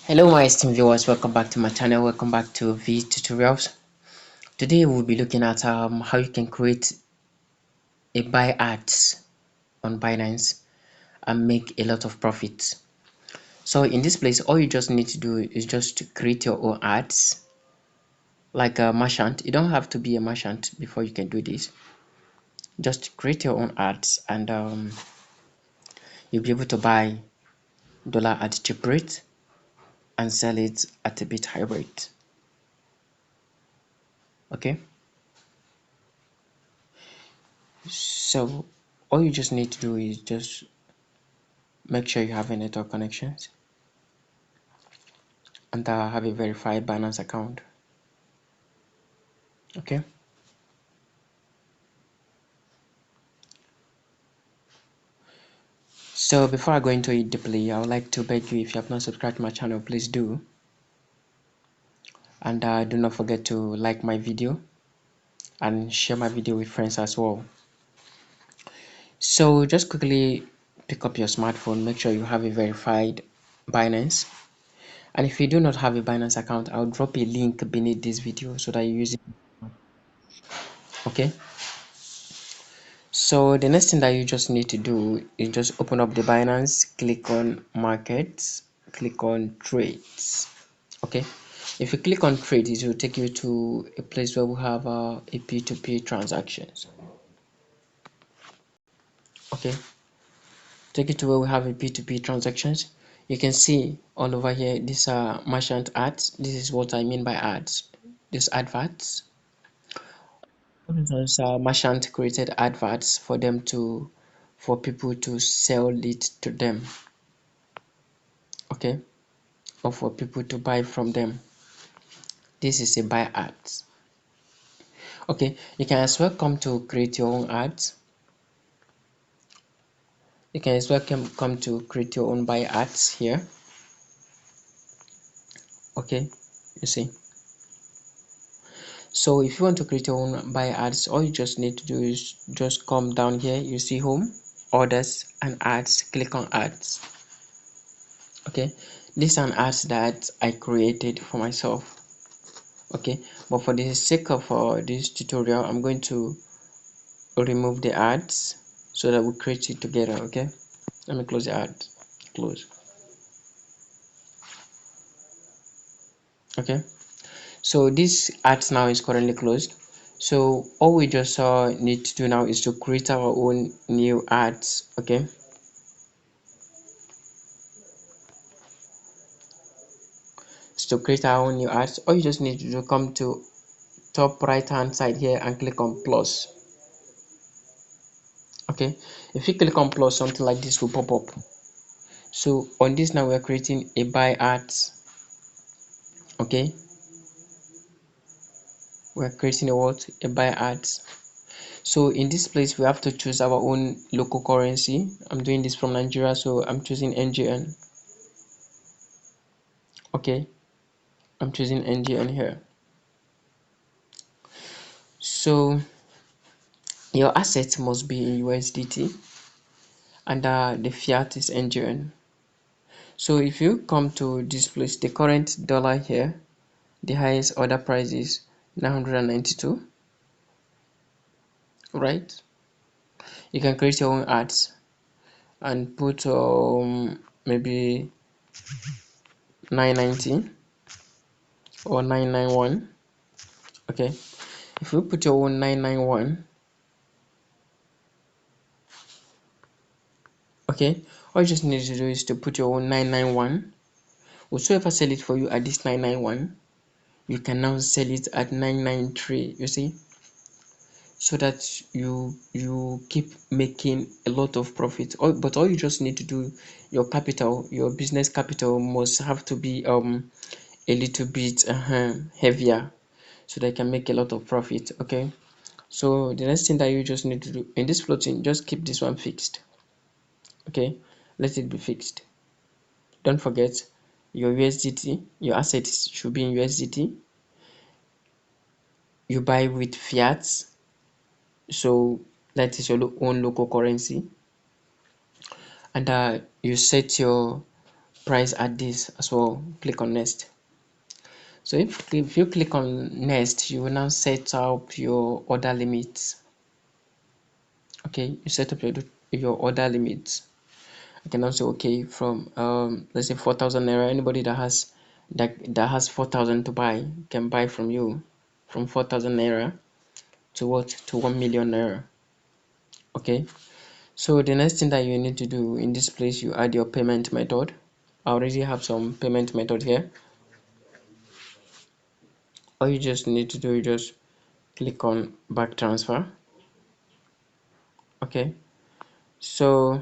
Hello my esteemed viewers, welcome back to my channel, welcome back to V Tutorials. Today we'll be looking at how you can create a buy ads on Binance and make a lot of profit. So in this place, all you just need to do is just to create your own ads like a merchant. You don't have to be a merchant before you can do this. Just create your own ads and you'll be able to buy dollar at cheap rate and sell it at a bit high rate. Okay, so all you just need to do is just make sure you have a network connections and have a verified Binance account. Okay, so before I go into it deeply, I would like to beg you, if you have not subscribed to my channel, please do, and do not forget to like my video and share my video with friends as well. So just quickly pick up your smartphone, make sure you have a verified Binance, and if you do not have a Binance account, I'll drop a link beneath this video so that you use it. Okay, so the next thing that you just need to do is just open up the Binance, click on markets, click on trades. Okay, if you click on trades, it will take you to a place where we have a P2P transactions. Okay, take you to where we have a P2P transactions. You can see all over here, these are merchant ads. This is what I mean by ads. These adverts. Those are merchant created adverts for them to, for people to sell it to them. Okay, or for people to buy from them. This is a buy ads. Okay, you can as well come to create your own ads. You can as well come to create your own buy ads here. Okay, you see. So if you want to create your own buy ads, all you just need to do is just come down here. You see home, orders and ads. Click on ads. Okay, these are ads that I created for myself. Okay, but for the sake of this tutorial, I'm going to remove the ads so that we create it together. Okay, let me close the ad. Close. Okay, so this ads now is currently closed. So all we just need to do now is to create our own new ads. Okay, so to create our own new ads, all you just need to do, come to top right hand side here and click on plus. Okay, if you click on plus, something like this will pop up. So on this now, we're creating a buy ads. Okay, we're creating a what, a buy ads. So in this place, we have to choose our own local currency. I'm doing this from Nigeria, so I'm choosing NGN. Okay, I'm choosing NGN here. So your asset must be in USDT and the fiat is NGN. So if you come to this place, the current dollar here, the highest order price is 992, right? You can create your own ads and put maybe 990 or 991. Okay, if you put your own 991, okay, all you just need to do is to put your own 991. Whosoever sell it for you at this 991, you can now sell it at 993. You see, so that you keep making a lot of profit. But all you just need to do, your capital, your business capital must have to be a little bit heavier so they can make a lot of profit. Okay, so the next thing that you just need to do in this floating, just keep this one fixed. Okay, let it be fixed. Don't forget your USDT, your assets should be in USDT. You buy with fiat, so that is your own local currency, and you set your price at this as well. Click on next. So if you click on next, you will now set up your order limits. Okay, you set up your order limits. I can also okay from let's say 4,000 naira. Anybody that has 4,000 to buy can buy from you from 4,000 naira to what, to 1 million naira. Okay, so the next thing that you need to do in this place, you add your payment method. I already have some payment method here. All you just need to do is just click on back transfer. Okay, so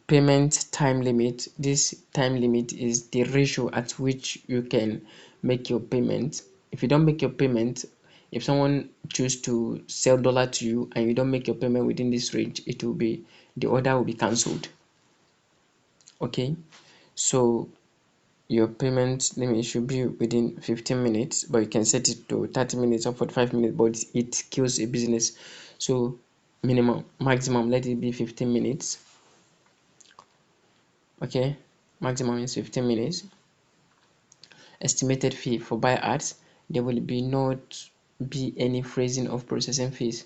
payment time limit, this time limit is the ratio at which you can make your payment. If you don't make your payment, if someone choose to sell dollar to you and you don't make your payment within this range, it will be, the order will be cancelled. Okay, so your payment limit should be within 15 minutes, but you can set it to 30 minutes or 45 minutes, but it kills a business. So maximum, let it be 15 minutes. Okay, maximum is 15 minutes. Estimated fee for buy ads, there will be not be any phrasing of processing fees.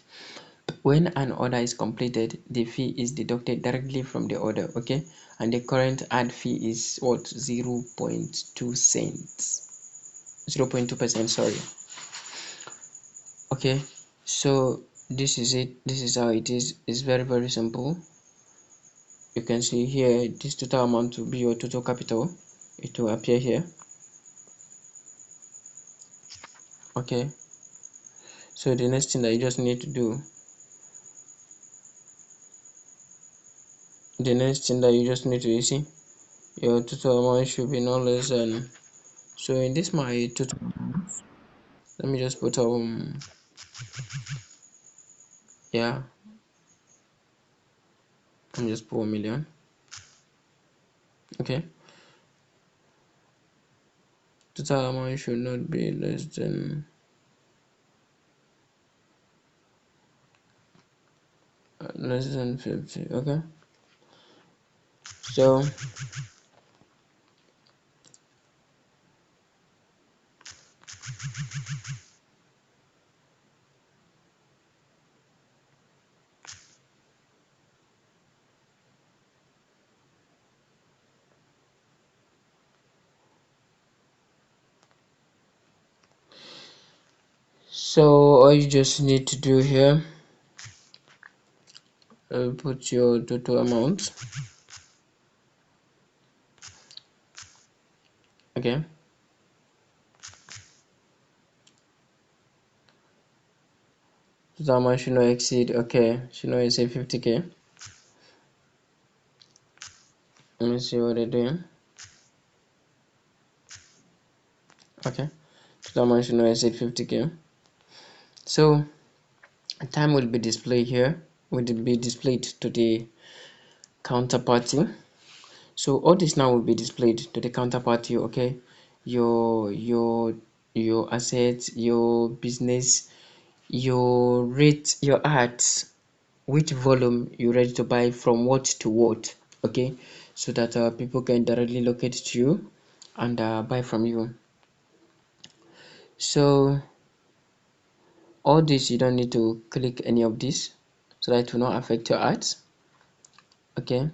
When an order is completed, the fee is deducted directly from the order. Okay, and the current ad fee is what, 0.2 cents, 0.2%, sorry. Okay, so this is it, this is how it is. It's very simple. You can see here this total amount will be your total capital. It will appear here. Okay, so the next thing that you just need to do, you see, your total amount should be no less than, so in this my total amount, let me just put yeah, I'm just put 1 million. Okay, total amount should not be less than 50. Okay, so all you just need to do here, put your total amount. Okay, total amount should not exceed, okay, should not exceed 50k. Let me see what they're doing. Okay, total amount should not exceed 50k. So time will be displayed here, will be displayed to the counterparty. So all this now will be displayed to the counterparty. Okay, your assets, your business, your rate, your ads, which volume you're ready to buy from what to what. Okay, so that people can directly locate to you and buy from you. So all this, you don't need to click any of this, so that it will not affect your ads. Okay,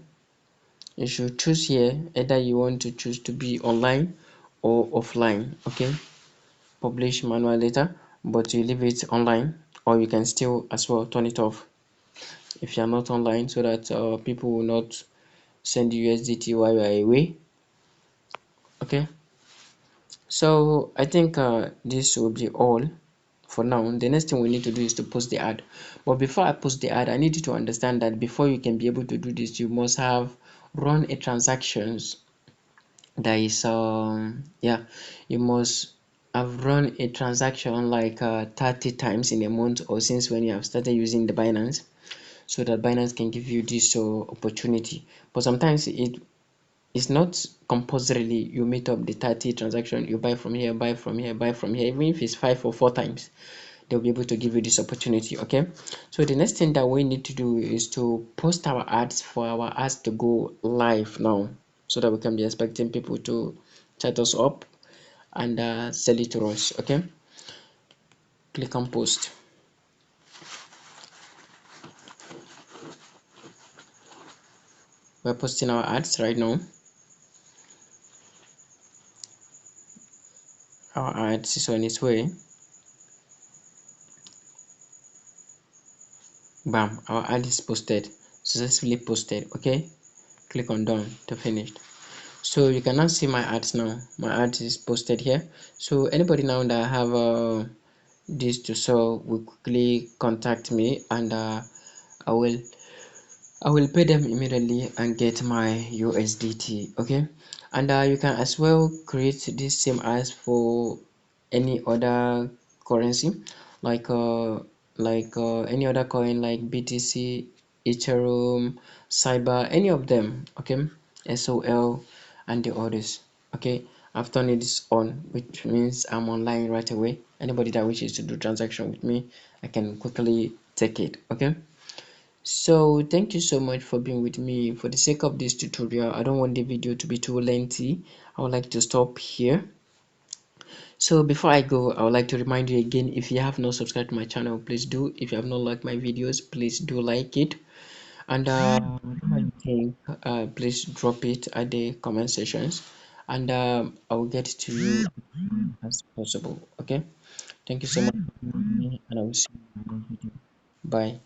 you should choose here either you want to choose to be online or offline. Okay, publish manual data, but you leave it online, or you can still as well turn it off if you are not online, so that people will not send you USDT while you are away. Okay, so I think this will be all for now. The next thing we need to do is to post the ad, but before I post the ad, I need you to understand that before you can be able to do this, you must have run a transactions. That is yeah, you must have run a transaction like 30 times in a month, or since when you have started using the Binance, so that Binance can give you this opportunity. But sometimes it is not compulsorily you meet up the 30 transaction, you buy from here, buy from here, buy from here. Even if it's 5 or 4 times, they'll be able to give you this opportunity. Okay, so the next thing that we need to do is to post our ads for our ads to go live now. so that we can be expecting people to chat us up and sell it to us. Okay, click on post. We're posting our ads right now. Our ads is on its way. Bam, our ad is posted, successfully posted. Okay, click on done to finish. So you can now see my ads now. My ad is posted here. So anybody now that have this to sell will quickly contact me, and I will pay them immediately and get my USDT. Okay, and you can as well create this same ads for any other currency, like any other coin like BTC, Ethereum, Cyber, any of them. Okay, SOL and the others. Okay, I've turned it on, which means I'm online right away. Anybody that wishes to do transaction with me, I can quickly take it. Okay, so thank you so much for being with me. For the sake of this tutorial, I don't want the video to be too lengthy. I would like to stop here. So before I go, I would like to remind you again, if you have not subscribed to my channel, please do. If you have not liked my videos, please do like it. And whatever you think, please drop it at the comment sections, and I will get to you as possible. Okay, thank you so much for joining me, and I will see you in the next video. Bye.